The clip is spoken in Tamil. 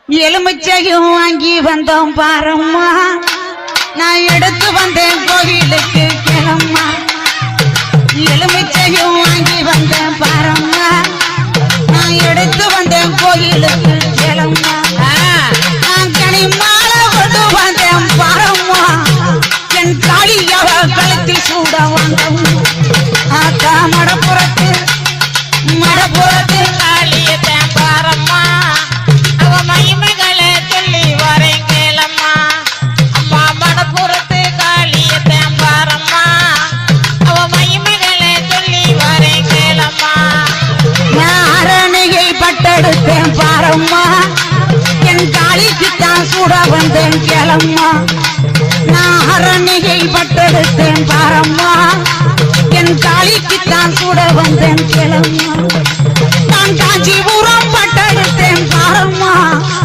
எலுமிச்சையும் வாங்கி வந்தோம் பாரம்மா நான் எடுத்து வந்தேன் கோவிலுக்கு கிளம்மா எலுமிச்சையும் வாங்கி வந்தேன் பாரம்மா நான் எடுத்து வந்தேன் கோவிலுக்கு கிளம்மா நான் கனி மாலை கொண்டு வந்தேன் பாரம்மா என் தாலியவ கழுத்தில் சூட வந்தோம் ஆத்தா மடப்புறத்து காளியத்தேன் பாரம்மா அவ மகிமைகளை சொல்லி வரேன் கேளம்மா அம்மா மடப்புறத்து காளியத்தேன் பாரம்மா அவ மகிமைகளை சொல்லி வரேன் கேளம்மா நான் அரணியை பட்டெடுத்தேன் பாரம்மா என் தாலிக்குத்தான் சூட வந்தேன் கேளம்மா நான் அரணியை பட்டெடுத்தேன் பாரம்மா என் தாலிக்குத்தான் சூட வந்தேன் கேளம்மா நான் காஞ்சி